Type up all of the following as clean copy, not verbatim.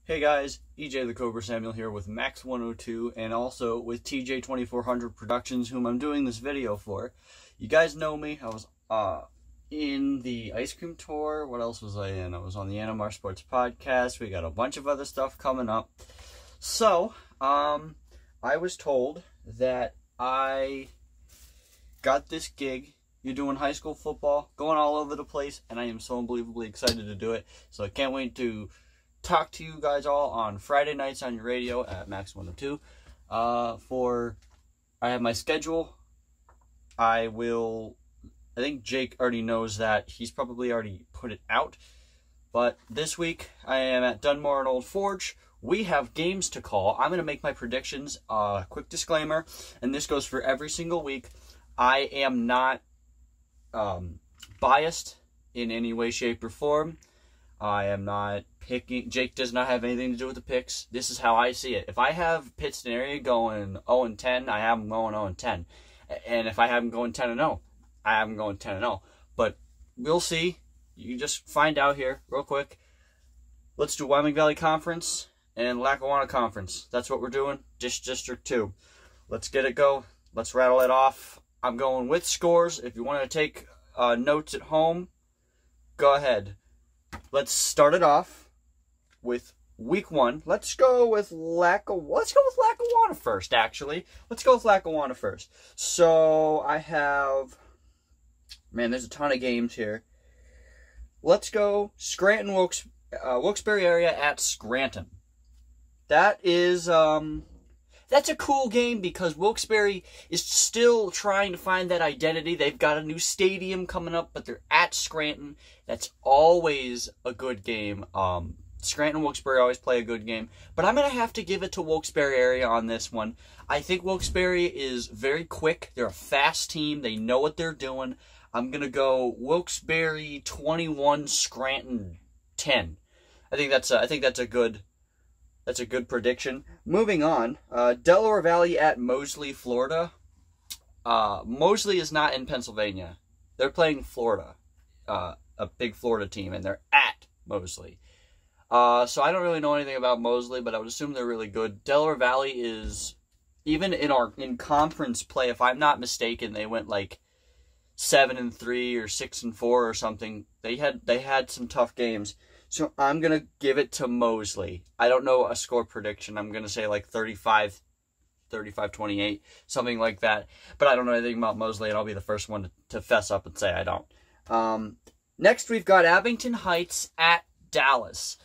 Hey guys, EJ the Cobra Samuel here with Max 102 and also with TJ 2400 Productions, whom I'm doing this video for. You guys know me. I was in the ice cream tour. What else was I in? I was on the Animar Sports Podcast. We got a bunch of other stuff coming up. So, I was told that I got this gig. You're doing high school football, going all over the place, and I am so unbelievably excited to do it. So I can't wait to talk to you guys all on Friday nights on your radio at Max 102. I have my schedule. I think Jake already knows that. He's probably already put it out. But this week, I am at Dunmore and Old Forge. We have games to call. I'm going to make my predictions. Quick disclaimer, and this goes for every single week. I am not biased in any way, shape, or form. I am not picking. Jake does not have anything to do with the picks. This is how I see it. If I have Pittston area going 0-10, I have them going 0-10. And if I have them going 10-0, I have them going 10-0. But we'll see. You just find out here real quick. Let's do Wyoming Valley Conference and Lackawanna Conference. That's what we're doing. District 2. Let's get it go. Let's rattle it off. I'm going with scores. If you want to take notes at home, go ahead. Let's start it off with week 1. Let's go with Lackawanna first, actually. Let's go with Lackawanna first. So I have, man, there's a ton of games here. Let's go Scranton, Wilkes-Barre area at Scranton. That is, that's a cool game because Wilkes-Barre is still trying to find that identity. They've got a new stadium coming up, but they're at Scranton. That's always a good game. Scranton and Wilkes-Barre always play a good game. But I'm going to have to give it to Wilkes-Barre area on this one. I think Wilkes-Barre is very quick. They're a fast team. They know what they're doing. I'm going to go Wilkes-Barre 21, Scranton 10. I think that's a good prediction. Moving on, Delaware Valley at Moseley, Florida. Moseley is not in Pennsylvania. They're playing Florida, a big Florida team, and they're at Moseley. So I don't really know anything about Moseley, but I would assume they're really good. Delaware Valley is, even in conference play, if I'm not mistaken, they went like 7-3 or 6-4 or something. They had some tough games. So I'm going to give it to Moseley. I don't know a score prediction. I'm going to say like 35-28, something like that. But I don't know anything about Moseley, and I'll be the first one to fess up and say I don't. Next, we've got Abington Heights at Dallas.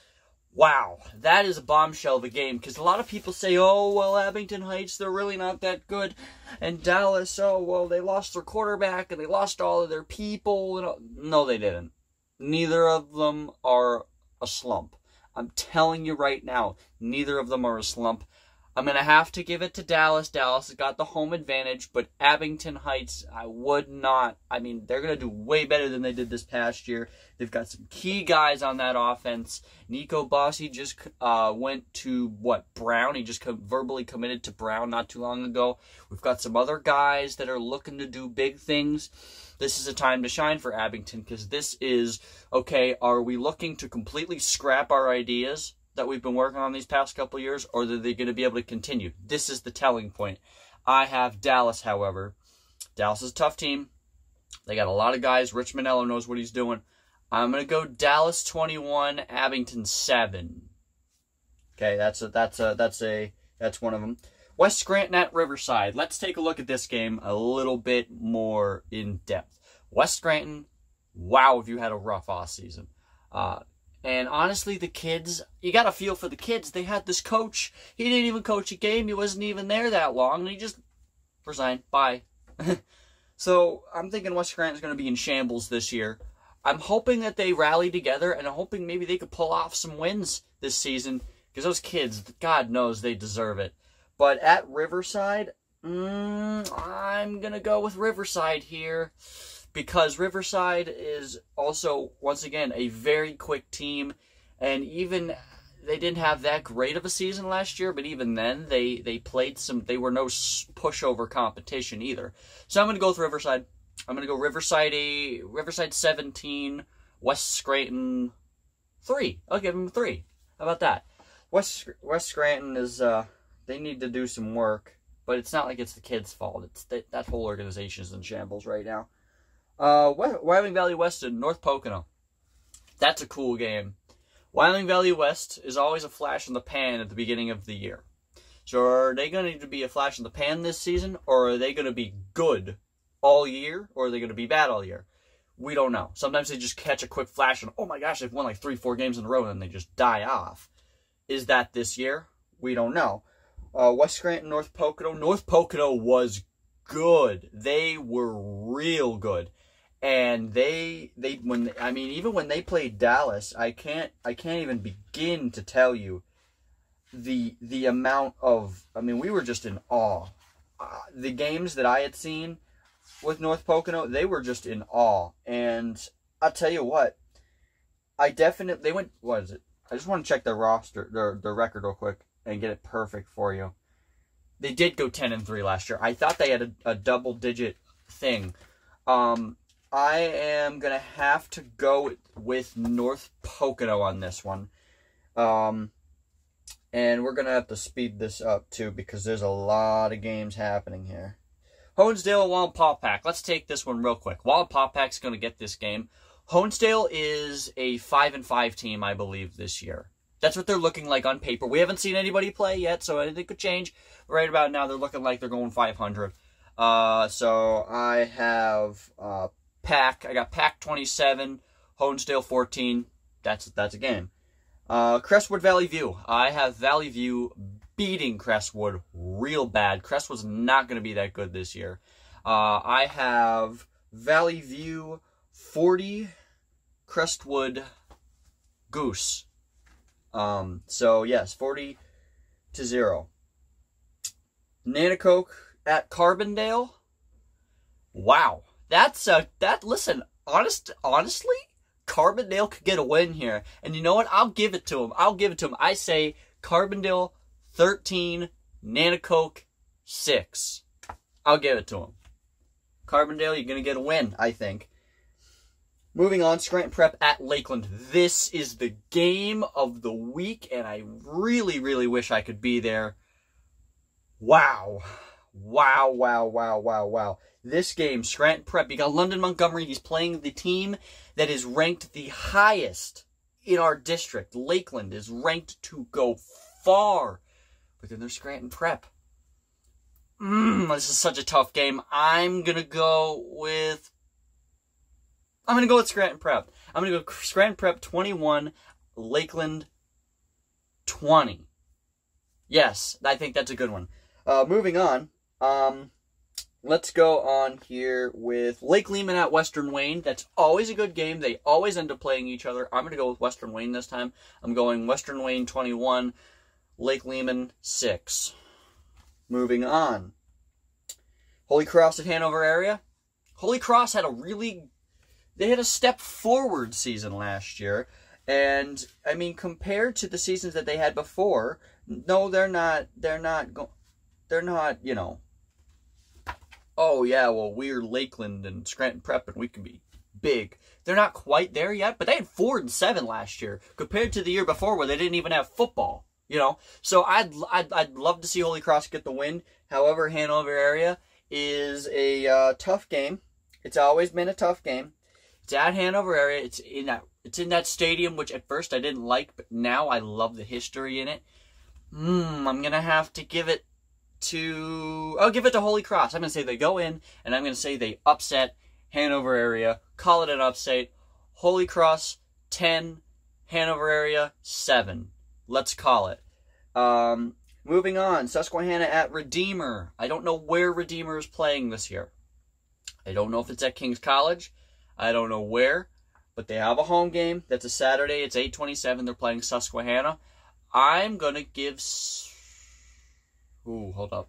Wow, that is a bombshell of a game, because a lot of people say, oh, well, Abington Heights, they're really not that good. And Dallas, oh, well, they lost their quarterback, and they lost all of their people. No, they didn't. Neither of them are a slump. I'm telling you right now, neither of them are a slump. I'm going to have to give it to Dallas. Dallas has got the home advantage, but Abington Heights, I would not. I mean, they're going to do way better than they did this past year. They've got some key guys on that offense. Nico Bossi just went to, Brown? He just verbally committed to Brown not too long ago. We've got some other guys that are looking to do big things. This is a time to shine for Abington, because this is, okay, are we looking to completely scrap our ideas that we've been working on these past couple of years, or are they going to be able to continue? This is the telling point. I have Dallas, however. Dallas is a tough team. They got a lot of guys. Rich Manello knows what he's doing. I'm going to go Dallas 21, Abington 7. Okay, that's one of them. West Scranton at Riverside. Let's take a look at this game a little bit more in depth. West Scranton, wow, have you had a rough offseason. And honestly, the kids, you got to feel for the kids. They had this coach. He didn't even coach a game. He wasn't even there that long. And he just resigned. Bye. So I'm thinking West Scranton's going to be in shambles this year. I'm hoping that they rally together, and I'm hoping maybe they could pull off some wins this season, because those kids, God knows they deserve it. But at Riverside, I'm going to go with Riverside here, because Riverside is also, once again, a very quick team. And even, they didn't have that great of a season last year, but even then, they played they were no pushover competition either. So I'm going to go with Riverside. I'm going to go Riverside 17, West Scranton 3. I'll give them 3. How about that? West Scranton is, they need to do some work, but it's not like it's the kids' fault. It's that whole organization is in shambles right now. Wyoming Valley West and North Pocono. That's a cool game. Wyoming Valley West is always a flash in the pan at the beginning of the year. So are they going to be a flash in the pan this season, or are they going to be good all year, or are they going to be bad all year? We don't know. Sometimes they just catch a quick flash and, oh my gosh, they've won like 3-4 games in a row, and then they just die off. Is that this year? We don't know. West Scranton, North Pocono. North Pocono was good. They were real good. And even when they played Dallas, I can't even begin to tell you the amount of, we were just in awe. The games that I had seen with North Pocono, they were just in awe. And I'll tell you what, they went, what is it? I just want to check their roster, their record real quick and get it perfect for you. They did go 10-3 last year. I thought they had a double-digit thing. I am going to have to go with North Pocono on this one. And we're going to have to speed this up, too, because there's a lot of games happening here. Honesdale, Wallenpaupack. Let's take this one real quick. Wallenpaupack's going to get this game. Honesdale is a 5-5 team, I believe, this year. That's what they're looking like on paper. We haven't seen anybody play yet, so anything could change. Right about now, they're looking like they're going 500. So I have Pack. I got Pack 27, Honesdale 14. That's a game. Crestwood Valley View. I have Valley View beating Crestwood real bad. Crestwood's not going to be that good this year. I have Valley View 40, Crestwood Goose. So yes, 40-0. Nanticoke at Carbondale. Wow. Listen, honestly, Carbondale could get a win here. And you know what? I'll give it to him. I say Carbondale 13, Nanticoke 6. I'll give it to him. Carbondale, you're going to get a win, I think. Moving on, Scranton Prep at Lakeland. This is the game of the week, and I really, really wish I could be there. Wow. Wow, wow, wow, wow, wow. This game, Scranton Prep, you got London Montgomery. He's playing the team that is ranked the highest in our district. Lakeland is ranked to go far, but then there's Scranton Prep. This is such a tough game. I'm going to go with Scranton Prep. I'm going to go Scranton Prep 21, Lakeland 20. Yes, I think that's a good one. Moving on. Let's go on here with Lake Lehman at Western Wayne. That's always a good game. They always end up playing each other. I'm going to go with Western Wayne this time. I'm going Western Wayne 21, Lake Lehman 6. Moving on. Holy Cross at Hanover area. Holy Cross had they had a step forward season last year. And, compared to the seasons that they had before, no, they're not, oh yeah, well, we're Lakeland and Scranton Prep and we can be big. They're not quite there yet, but they had 4-7 last year compared to the year before where they didn't even have football, So I'd love to see Holy Cross get the win. However, Hanover area is a tough game. It's always been a tough game. It's at Hanover area. It's in that stadium, which at first I didn't like, but now I love the history in it. I'm gonna have to give it to... I'll give it to Holy Cross. I'm going to say they go in, and I'm going to say they upset Hanover area. Call it an upset. Holy Cross 10, Hanover area 7. Let's call it. Moving on, Susquehanna at Redeemer. I don't know where Redeemer is playing this year. I don't know if it's at King's College. I don't know where, but they have a home game. That's a Saturday. It's 8:27. They're playing Susquehanna. I'm going to give... Ooh, hold up.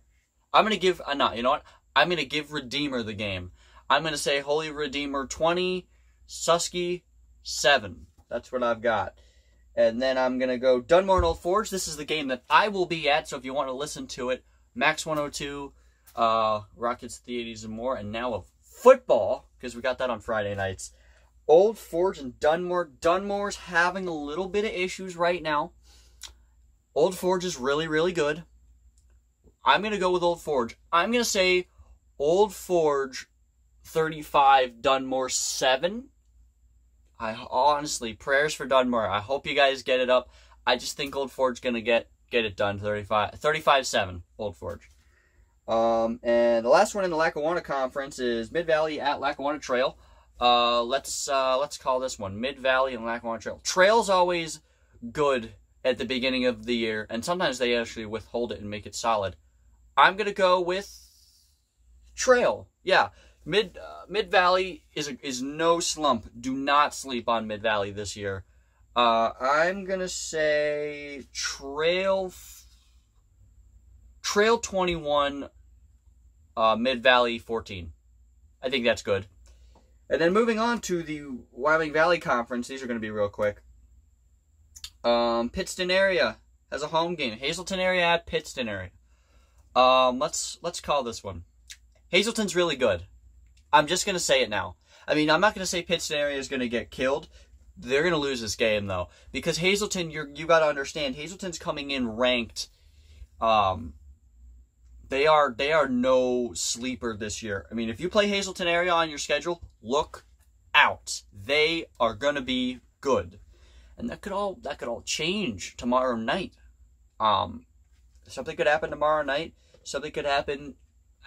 I'm going to give... no, you know what? I'm going to give Redeemer the game. I'm going to say Holy Redeemer 20, Susky 7. That's what I've got. And then I'm going to go Dunmore and Old Forge. This is the game that I will be at, so if you want to listen to it, Max 102, Rockets the 80s and more, and now of football, because we got that on Friday nights. Old Forge and Dunmore. Dunmore's having a little bit of issues right now. Old Forge is really, really good. I'm going to go with Old Forge. I'm going to say Old Forge 35, Dunmore 7. I honestly, prayers for Dunmore. I hope you guys get it up. I just think Old Forge going to get it done. 35-7, Old Forge. And the last one in the Lackawanna Conference is Mid-Valley at Lackawanna Trail. Let's call this one Mid-Valley and Lackawanna Trail. Trail's always good at the beginning of the year, and sometimes they actually withhold it and make it solid. I'm gonna go with Trail. Yeah, Mid-Valley is no slump. Do not sleep on Mid-Valley this year. I'm gonna say Trail 21, Mid-Valley 14. I think that's good. And then moving on to the Wyoming Valley Conference. These are going to be real quick. Pittston area has a home game. Hazelton area at Pittston area. Let's call this one. Hazelton's really good. I'm just going to say it now. I mean, I'm not going to say Pittston area is going to get killed. They're going to lose this game, though. Because Hazelton, you got to understand, Hazelton's coming in ranked. They are no sleeper this year. I mean, if you play Hazelton area on your schedule, look out. They are going to be good. And that could all change tomorrow night. Something could happen tomorrow night. Something could happen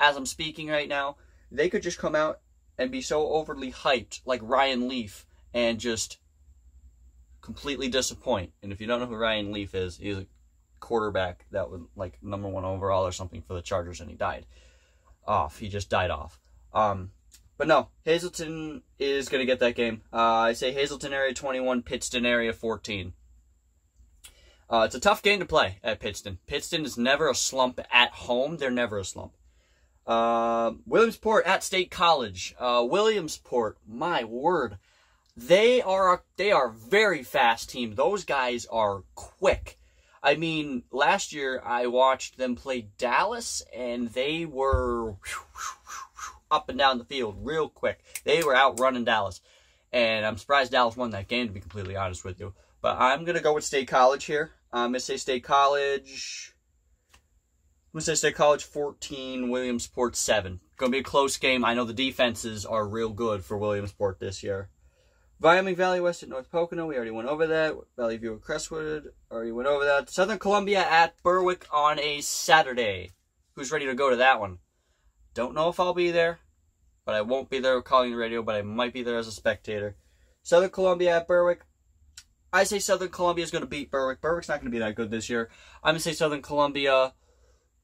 as I'm speaking right now. They could just come out and be so overly hyped like Ryan Leaf and just completely disappoint. And if you don't know who Ryan Leaf is, he's a quarterback that was like #1 overall or something for the Chargers, and he died off. He just died off. But no, Hazelton is going to get that game. I say Hazelton area 21, Pittston area 14. It's a tough game to play at Pittston. Pittston is never a slump at home. They're never a slump. Williamsport at State College. Williamsport, my word. They are a very fast team. Those guys are quick. I mean, last year I watched them play Dallas, and they were up and down the field real quick. They were outrunning Dallas, and I'm surprised Dallas won that game, to be completely honest with you. But I'm going to go with State College here. I'm going to say State College. I'm going to say State College 14, Williamsport 7. Going to be a close game. I know the defenses are real good for Williamsport this year. Wyoming Valley West at North Pocono, we already went over that. Valley View at Crestwood, already went over that. Southern Columbia at Berwick on a Saturday. Who's ready to go to that one? Don't know if I'll be there, but I won't be there calling the radio, but I might be there as a spectator. Southern Columbia at Berwick. I say Southern Columbia is going to beat Berwick. Berwick's not going to be that good this year. I'm going to say Southern Columbia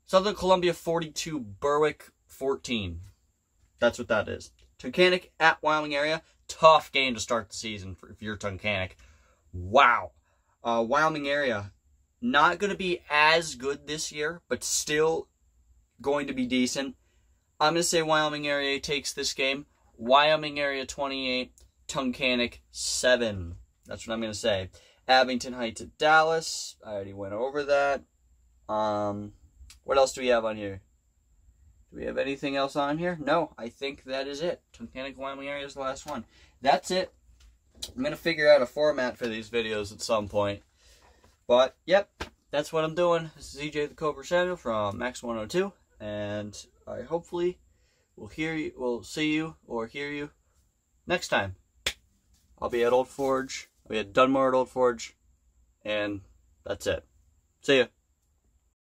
42, Berwick 14. That's what that is. Tunkhannock at Wyoming area. Tough game to start the season if you're Tunkhannock. Wow. Wyoming area, not going to be as good this year, but still going to be decent. I'm going to say Wyoming area takes this game. Wyoming area 28, Tunkhannock 7. That's what I'm going to say. Abington Heights at Dallas. I already went over that. What else do we have on here? Do we have anything else on here? No, I think that is it. Tunkhannock, Wyoming area is the last one. That's it. I'm going to figure out a format for these videos at some point. But, yep, that's what I'm doing. This is EJ the Cobra Samuel from Max 102. And I hopefully will see you or hear you next time. I'll be at Old Forge. I'll be at Dunmore at Old Forge. And that's it. See ya.